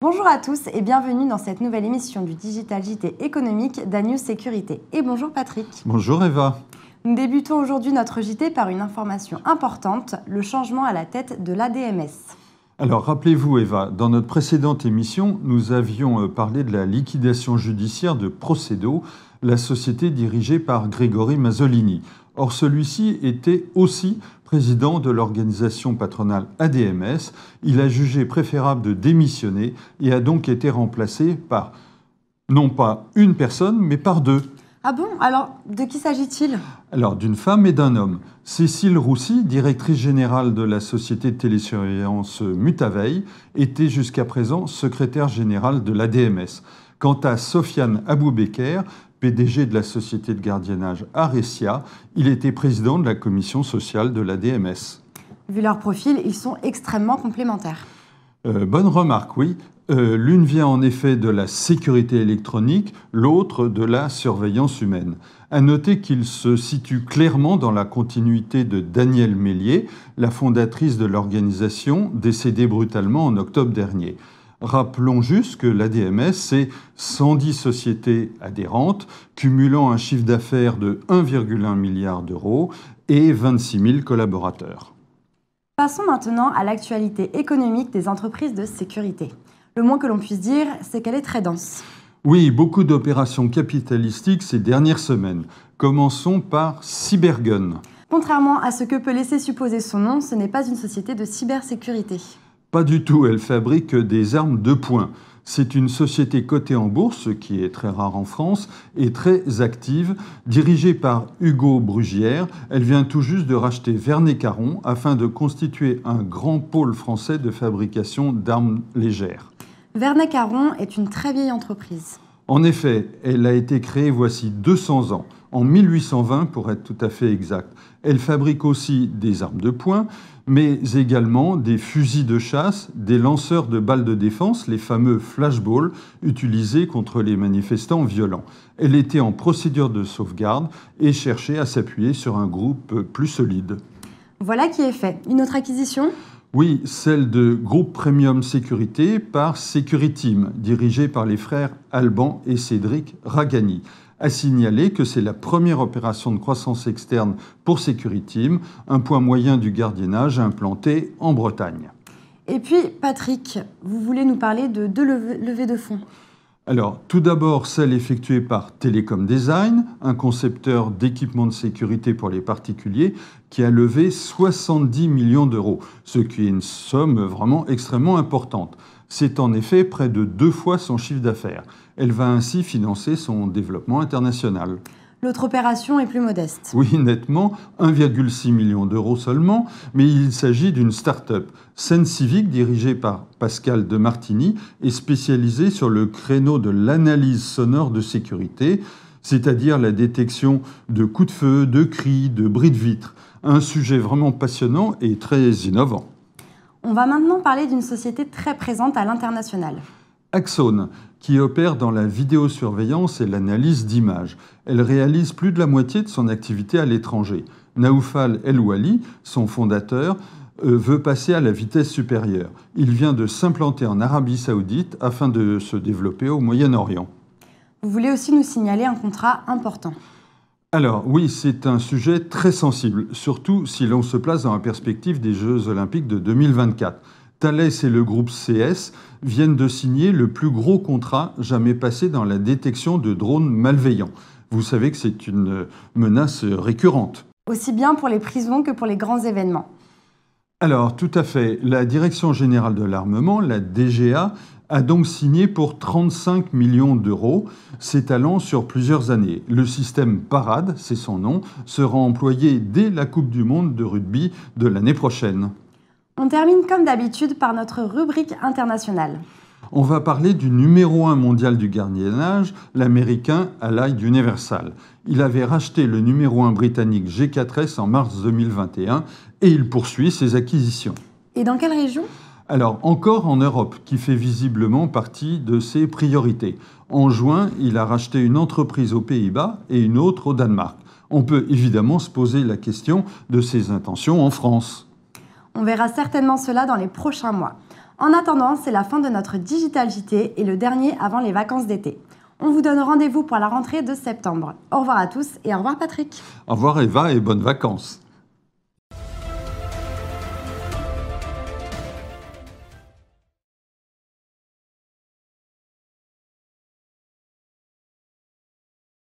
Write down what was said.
Bonjour à tous et bienvenue dans cette nouvelle émission du Digital JT économique d'Anews Sécurité. Et bonjour Patrick. Bonjour Eva. Nous débutons aujourd'hui notre JT par une information importante, le changement à la tête de l'ADMS. Alors rappelez-vous Eva, dans notre précédente émission, nous avions parlé de la liquidation judiciaire de Procedo, la société dirigée par Grégory Mazzolini. Or celui-ci était aussi président de l'organisation patronale ADMS. Il a jugé préférable de démissionner et a donc été remplacé par non pas une personne, mais par deux. Ah bon? Alors, de qui s'agit-il? Alors, d'une femme et d'un homme. Cécile Roussy, directrice générale de la société de télésurveillance Mutaveil, était jusqu'à présent secrétaire générale de l'ADMS. Quant à Sofiane Aboubeker, PDG de la société de gardiennage Arecia, il était président de la commission sociale de l'ADMS. Vu leur profil, ils sont extrêmement complémentaires. Bonne remarque, oui. L'une vient en effet de la sécurité électronique, l'autre de la surveillance humaine. À noter qu'ils se situent clairement dans la continuité de Danielle Mélier, la fondatrice de l'organisation, décédée brutalement en octobre dernier. Rappelons juste que l'ADMS, c'est 110 sociétés adhérentes, cumulant un chiffre d'affaires de 1,1 milliard d'euros et 26 000 collaborateurs. Passons maintenant à l'actualité économique des entreprises de sécurité. Le moins que l'on puisse dire, c'est qu'elle est très dense. Oui, beaucoup d'opérations capitalistiques ces dernières semaines. Commençons par Cybergun. Contrairement à ce que peut laisser supposer son nom, ce n'est pas une société de cybersécurité. Pas du tout, elle fabrique des armes de poing. C'est une société cotée en bourse, ce qui est très rare en France, et très active, dirigée par Hugo Brugière. Elle vient tout juste de racheter Vernet-Caron afin de constituer un grand pôle français de fabrication d'armes légères. Vernet-Caron est une très vieille entreprise. En effet, elle a été créée voici 200 ans, en 1820 pour être tout à fait exact. Elle fabrique aussi des armes de poing, mais également des fusils de chasse, des lanceurs de balles de défense, les fameux flashballs utilisés contre les manifestants violents. Elle était en procédure de sauvegarde et cherchait à s'appuyer sur un groupe plus solide. Voilà qui est fait. Une autre acquisition ? Oui, celle de Groupe Premium Sécurité par Securiteam, dirigée par les frères Alban et Cédric Ragani. À signaler que c'est la première opération de croissance externe pour Securiteam, un point moyen du gardiennage implanté en Bretagne. Et puis, Patrick, vous voulez nous parler de deux levées de fonds. Alors, tout d'abord, celle effectuée par Telecom Design, un concepteur d'équipements de sécurité pour les particuliers, qui a levé 70 millions d'euros, ce qui est une somme vraiment extrêmement importante. C'est en effet près de 2 fois son chiffre d'affaires. Elle va ainsi financer son développement international. L'autre opération est plus modeste. Oui, nettement, 1,6 million d'euros seulement, mais il s'agit d'une start-up. Scène Civique, dirigée par Pascal de Martini, est spécialisée sur le créneau de l'analyse sonore de sécurité, c'est-à-dire la détection de coups de feu, de cris, de bris de vitres. Un sujet vraiment passionnant et très innovant. On va maintenant parler d'une société très présente à l'international. Axone, qui opère dans la vidéosurveillance et l'analyse d'images. Elle réalise plus de la moitié de son activité à l'étranger. Naoufal El-Wali, son fondateur, veut passer à la vitesse supérieure. Il vient de s'implanter en Arabie Saoudite afin de se développer au Moyen-Orient. Vous voulez aussi nous signaler un contrat important. Alors oui, c'est un sujet très sensible, surtout si l'on se place dans la perspective des Jeux Olympiques de 2024. Thales et le groupe CS viennent de signer le plus gros contrat jamais passé dans la détection de drones malveillants. Vous savez que c'est une menace récurrente. Aussi bien pour les prisons que pour les grands événements. Alors, tout à fait. La Direction générale de l'armement, la DGA, a donc signé pour 35 millions d'euros, s'étalant sur plusieurs années. Le système Parade, c'est son nom, sera employé dès la Coupe du monde de rugby de l'année prochaine. On termine comme d'habitude par notre rubrique internationale. On va parler du numéro 1 mondial du gardiennage, l'américain Allied Universal. Il avait racheté le numéro 1 britannique G4S en mars 2021 et il poursuit ses acquisitions. Et dans quelle région ? Alors, encore en Europe, qui fait visiblement partie de ses priorités. En juin, il a racheté une entreprise aux Pays-Bas et une autre au Danemark. On peut évidemment se poser la question de ses intentions en France. On verra certainement cela dans les prochains mois. En attendant, c'est la fin de notre Digital JT et le dernier avant les vacances d'été. On vous donne rendez-vous pour la rentrée de septembre. Au revoir à tous et au revoir Patrick. Au revoir Eva et bonnes vacances.